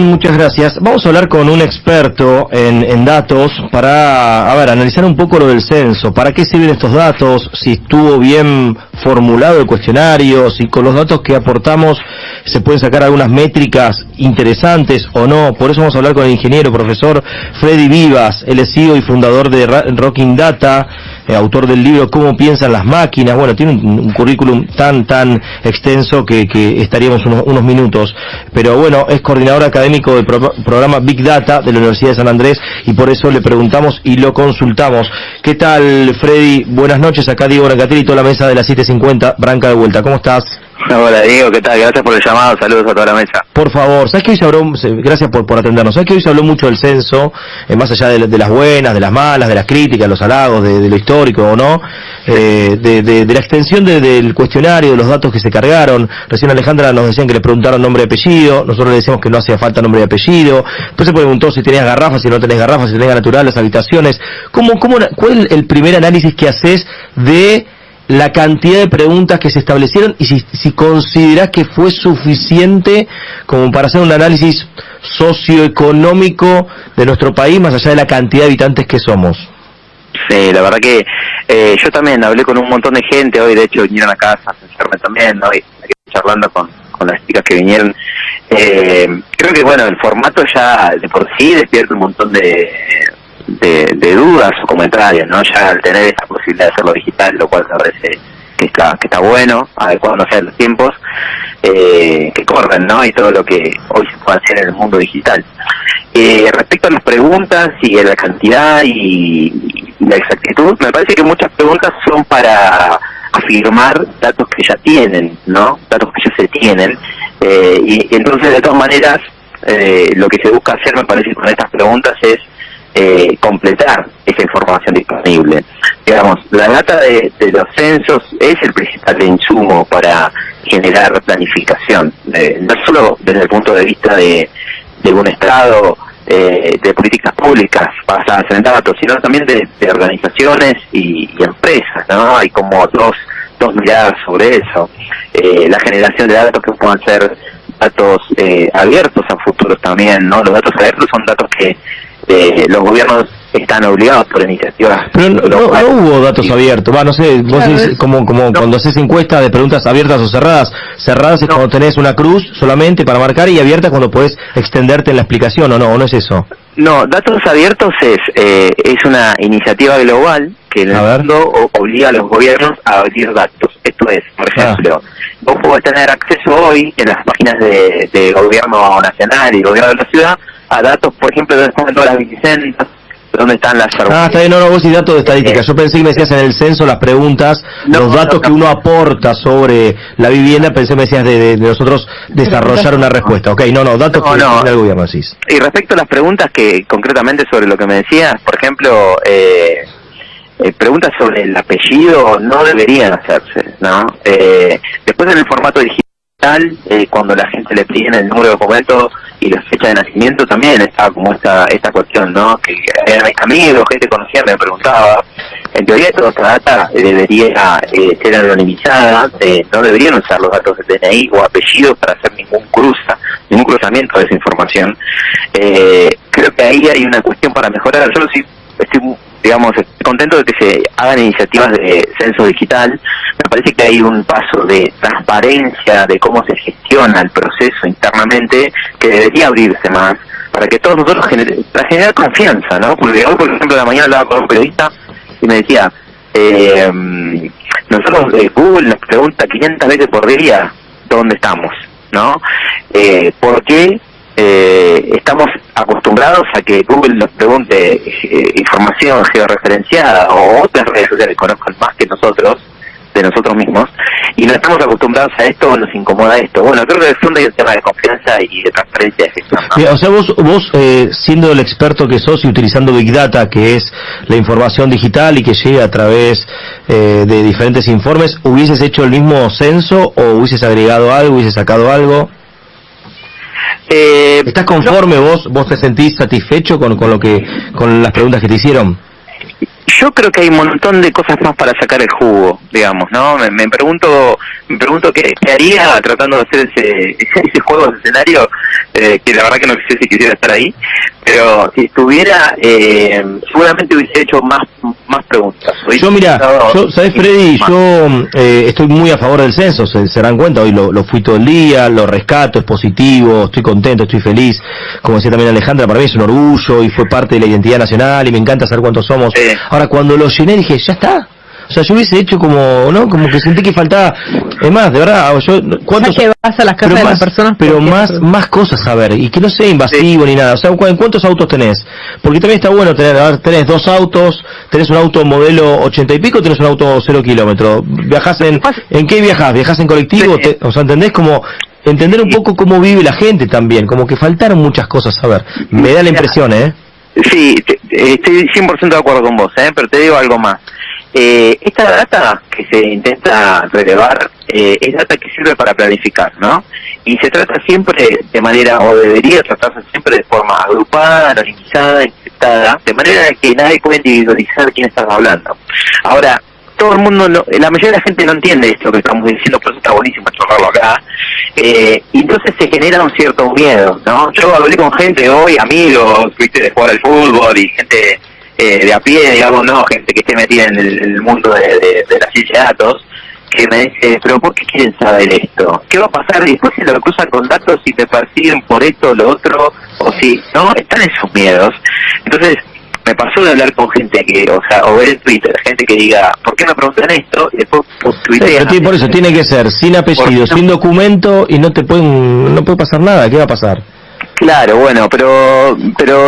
Muchas gracias. Vamos a hablar con un experto en datos para, analizar un poco lo del censo. ¿Para qué sirven estos datos? Si estuvo bien formulado el cuestionario, si con los datos que aportamos se pueden sacar algunas métricas interesantes o no. Por eso vamos a hablar con el ingeniero, profesor Freddy Vivas. Él es CEO y fundador de Rocking Data, autor del libro Cómo piensan las máquinas. Bueno, tiene un currículum tan extenso que estaríamos unos minutos. Pero bueno, es coordinador académico del programa Big Data de la Universidad de San Andrés y por eso le preguntamos y lo consultamos. ¿Qué tal, Freddy? Buenas noches, acá Diego Brancatelli y toda la mesa de las 7:50, Branca de vuelta. ¿Cómo estás? Hola Diego, ¿qué tal? Gracias por el llamado, saludos a toda la mesa. Por favor, ¿sabes que hoy se habló, gracias por atendernos, sabes que hoy se habló mucho del censo, más allá de las buenas, de las malas, de las críticas, los halagos, de lo histórico o no, de la extensión del cuestionario, de los datos que se cargaron? Recién Alejandra nos decían que le preguntaron nombre y apellido, nosotros le decíamos que no hacía falta nombre y apellido, después se preguntó si tenías garrafas, si no tenés garrafas, si tenés gas natural, las habitaciones. ¿Cuál es el primer análisis que haces de la cantidad de preguntas que se establecieron y si considerás que fue suficiente como para hacer un análisis socioeconómico de nuestro país, más allá de la cantidad de habitantes que somos? Sí, la verdad que yo también hablé con un montón de gente hoy, de hecho vinieron a casa a sentarme también, ¿no? Y charlando con las chicas que vinieron. Creo que bueno, el formato ya de por sí despierta un montón de dudas o comentarios, ¿no? Ya al tener esa posibilidad de hacerlo digital, lo cual me parece que está bueno, adecuándose a los tiempos que corren, ¿no? Y todo lo que hoy se puede hacer en el mundo digital. Respecto a las preguntas y a la cantidad y la exactitud, me parece que muchas preguntas son para afirmar datos que ya tienen, ¿no? Datos que ya se tienen, y entonces de todas maneras lo que se busca hacer, me parece, con estas preguntas es completar esa información disponible. Digamos, la data de los censos es el principal insumo para generar planificación, no solo desde el punto de vista de un Estado, de políticas públicas basadas en datos, sino también de organizaciones y empresas, ¿no? Hay como dos miradas sobre eso. La generación de datos que puedan ser datos abiertos a futuros también, ¿no? Los datos abiertos son datos que los gobiernos están obligados por iniciativas. Pero no hubo datos abiertos, no sé, vos decís, como cuando haces encuestas de preguntas abiertas o cerradas. Cerradas es cuando tenés una cruz solamente para marcar, y abiertas cuando podés extenderte en la explicación, ¿o no es eso? No, datos abiertos es una iniciativa global que en el mundo obliga a los gobiernos a abrir datos. Esto es, por ejemplo, vos podés tener acceso hoy en las páginas de gobierno nacional y gobierno de la ciudad a datos, por ejemplo, de dónde están todas las viviendas, dónde están las está bien, vos y datos de estadística. Yo pensé que me decías en el censo las preguntas, los datos que uno aporta sobre la vivienda, pensé que me decías de nosotros desarrollar una respuesta. Ok, datos que tiene el gobierno, decís. Y respecto a las preguntas que concretamente sobre lo que me decías, por ejemplo, preguntas sobre el apellido no deberían hacerse, ¿no? Después en el formato digital, cuando la gente le pide el número de documento y la fecha de nacimiento, también estaba como esta cuestión, ¿no? Que mis amigos, gente conocida me preguntaba. En teoría toda esta data debería ser anonimizada, no deberían usar los datos de DNI o apellidos para hacer ningún cruzamiento de esa información. Creo que ahí hay una cuestión para mejorar. Yo sí estoy contento de que se hagan iniciativas de censo digital. Me parece que hay un paso de transparencia de cómo se gestiona el proceso internamente que debería abrirse más para que todos nosotros para generar confianza, ¿no? Porque hoy, por ejemplo, de la mañana hablaba con un periodista y me decía, nosotros Google nos pregunta 500 veces por día dónde estamos, ¿no? ¿Por qué estamos acostumbrados a que Google nos pregunte información georreferenciada o otras redes sociales que conozcan más que nosotros, de nosotros mismos, y no estamos acostumbrados a esto o nos incomoda esto? Bueno, creo que de fondo hay un tema de confianza y de transparencia de gestión, ¿no? O sea, vos siendo el experto que sos y utilizando Big Data, que es la información digital y que llega a través de diferentes informes, ¿hubieses hecho el mismo censo o hubieses agregado algo, hubieses sacado algo? ¿Estás conforme? ¿Vos te sentís satisfecho con las preguntas que te hicieron? Yo creo que hay un montón de cosas más para sacar el jugo, digamos, ¿no? Me pregunto qué haría tratando de hacer ese juego de escenario, que la verdad que no sé si quisiera estar ahí, pero si estuviera, seguramente hubiese hecho más preguntas. Yo, mira, ¿sabes, Freddy? Yo estoy muy a favor del censo, se dan cuenta, hoy lo fui todo el día, lo rescato, es positivo, estoy contento, estoy feliz. Como decía también Alejandra, para mí es un orgullo y fue parte de la identidad nacional y me encanta saber cuántos somos. Ahora, cuando lo llené dije, ya está. O sea, yo hubiese hecho como, ¿no? Como que sentí que faltaba, es más, de verdad, ¿cuántos? Ya que vas a las casas de las personas. Pero más cosas a ver, y que no sea invasivo ni nada. O sea, ¿cuántos autos tenés? Porque también está bueno tenés 2 autos, tenés un auto modelo 80 y pico, tenés un auto 0 kilómetros. ¿Viajás en qué viajás? ¿Viajás en colectivo? O sea, ¿entendés? Como entender un poco cómo vive la gente también, como que faltaron muchas cosas a ver. Me da la impresión, Sí, estoy 100% de acuerdo con vos, pero te digo algo más. Esta data que se intenta relevar es data que sirve para planificar, ¿no? Y se trata siempre de manera, o debería tratarse siempre de forma agrupada, anonimizada, encriptada, de manera que nadie puede individualizar quién estás hablando. Ahora, todo el mundo, la mayoría de la gente no entiende esto que estamos diciendo, por eso está buenísimo charlarlo acá. Y entonces se genera un cierto miedo, ¿no? Yo hablé con gente hoy, amigos, viste, de jugar al fútbol y gente de a pie, digamos, no, gente que esté metida en el mundo de la ciencia de datos, que me dice, pero ¿por qué quieren saber esto? ¿Qué va a pasar? Y después se lo cruzan con datos y me persiguen por esto, lo otro, o sí, ¿no? Están esos miedos. Entonces, me pasó de hablar con gente o ver en Twitter, gente que diga, ¿por qué me preguntan esto? Y después tuitean. Sí, por eso tiene que ser sin apellido, sin documento, y no puede pasar nada. ¿Qué va a pasar? Claro, bueno, pero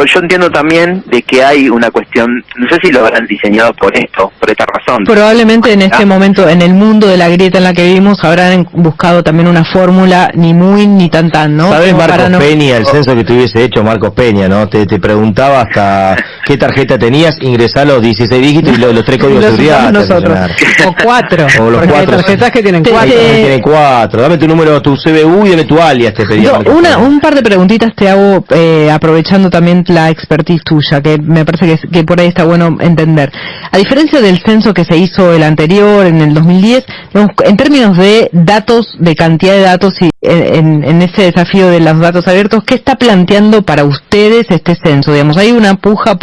yo entiendo también de que hay una cuestión, no sé si lo habrán diseñado por esta razón. Probablemente en este momento, en el mundo de la grieta en la que vivimos, habrán buscado también una fórmula ni muy ni tan, ¿no? ¿Sabes Marcos Peña, el censo que te hubiese hecho Marcos Peña, ¿no? Te preguntaba hasta qué tarjeta tenías, ingresá los 16 dígitos y los 3 códigos de seguridad. Nosotros. O 4. O los 4. Hay tarjetas que tienen 4. Tienen 4. Dame tu número, tu CBU y dame tu alias, te pedía. Un par de preguntitas te hago, aprovechando también la expertise tuya, que me parece que por ahí está bueno entender. A diferencia del censo que se hizo el anterior, en el 2010, en términos de datos, de cantidad de datos y en ese desafío de los datos abiertos, ¿qué está planteando para ustedes este censo? Digamos, hay una puja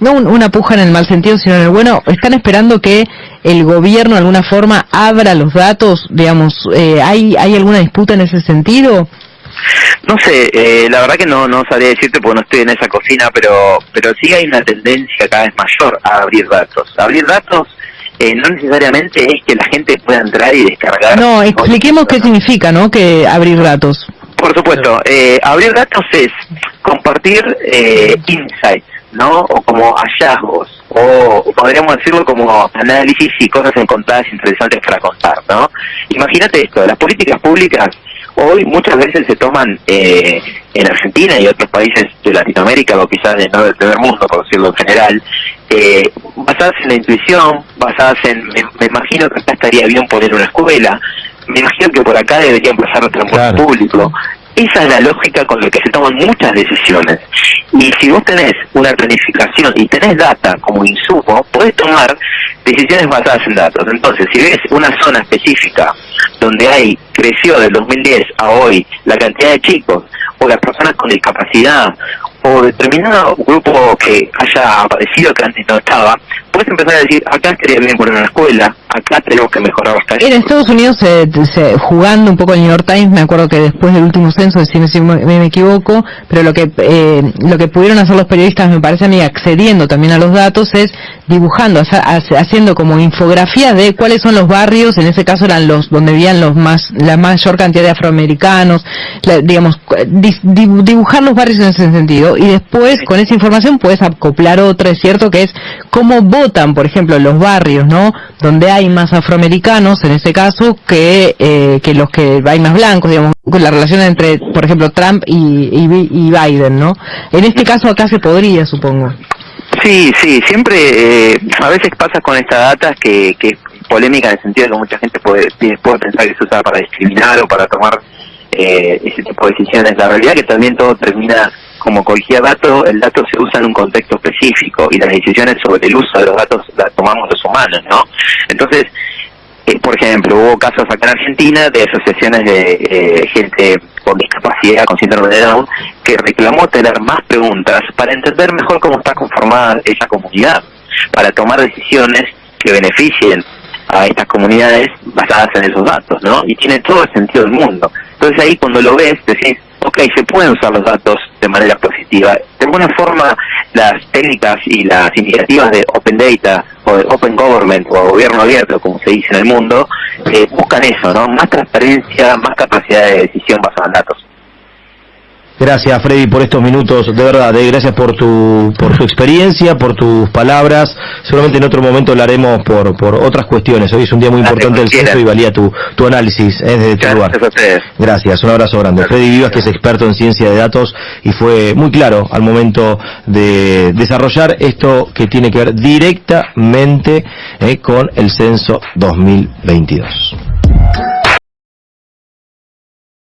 no una puja en el mal sentido, sino en el bueno, ¿están esperando que el gobierno de alguna forma abra los datos? Digamos, ¿hay alguna disputa en ese sentido? No sé, la verdad que no sabría decirte porque no estoy en esa cocina, pero sí hay una tendencia cada vez mayor a abrir datos. Abrir datos no necesariamente es que la gente pueda entrar y descargar. No, expliquemos qué significa, ¿no? Que abrir datos. Por supuesto, abrir datos es compartir insights, ¿no? O como hallazgos, o podríamos decirlo como análisis y cosas encontradas interesantes para contar, ¿no? Imagínate esto, las políticas públicas hoy muchas veces se toman en Argentina y otros países de Latinoamérica, o quizás del primer mundo, por decirlo en general, basadas en la intuición, basadas me imagino que acá estaría bien poner una escuela, me imagino que por acá debería empezar el transporte público. Esa es la lógica con la que se toman muchas decisiones. Y si vos tenés una planificación y tenés data como insumo, podés tomar decisiones basadas en datos. Entonces, si ves una zona específica donde creció del 2010 a hoy la cantidad de chicos, o las personas con discapacidad, o determinado grupo que haya aparecido que antes no estaba, puedes empezar a decir, acá estaría bien poner una escuela, acá tenemos que mejorar bastante. En Estados Unidos, jugando un poco el New York Times, me acuerdo que después del último censo, decime si me equivoco, pero lo que pudieron hacer los periodistas, me parece a mí, accediendo también a los datos, es dibujando, haciendo como infografías de cuáles son los barrios, en ese caso eran los donde vivían la mayor cantidad de afroamericanos, digamos, dibujar los barrios en ese sentido, y después con esa información puedes acoplar otra, es cierto, que es cómo votan, por ejemplo, los barrios, ¿no?, donde hay más afroamericanos, en ese caso, que los que hay más blancos, digamos, con la relación entre, por ejemplo, Trump y Biden, ¿no? En este caso acá se podría, supongo. Sí, siempre, a veces pasa con esta data que es polémica en el sentido de que mucha gente puede pensar que se usa para discriminar o para tomar ese tipo de decisiones. La realidad es que también todo termina como cualquier dato, el dato se usa en un contexto específico y las decisiones sobre el uso de los datos las tomamos los humanos, ¿no? Entonces, por ejemplo, hubo casos acá en Argentina de asociaciones de gente con discapacidad, con síndrome de Down, que reclamó tener más preguntas para entender mejor cómo está conformada esa comunidad, para tomar decisiones que beneficien a estas comunidades basadas en esos datos, ¿no? Y tiene todo el sentido del mundo. Entonces ahí cuando lo ves, decís, ok, se pueden usar los datos de manera positiva. De alguna forma, las técnicas y las iniciativas de Open Data o de Open Government o gobierno abierto, como se dice en el mundo, buscan eso, ¿no? Más transparencia, más capacidad de decisión basada en datos. Gracias, Freddy, por estos minutos, de verdad, gracias por tu experiencia, por tus palabras. Seguramente en otro momento hablaremos por otras cuestiones. Hoy es un día muy importante del censo y valía tu análisis desde tu lugar. Gracias, un abrazo grande. Freddy Vivas, que es experto en ciencia de datos y fue muy claro al momento de desarrollar esto que tiene que ver directamente con el censo 2022.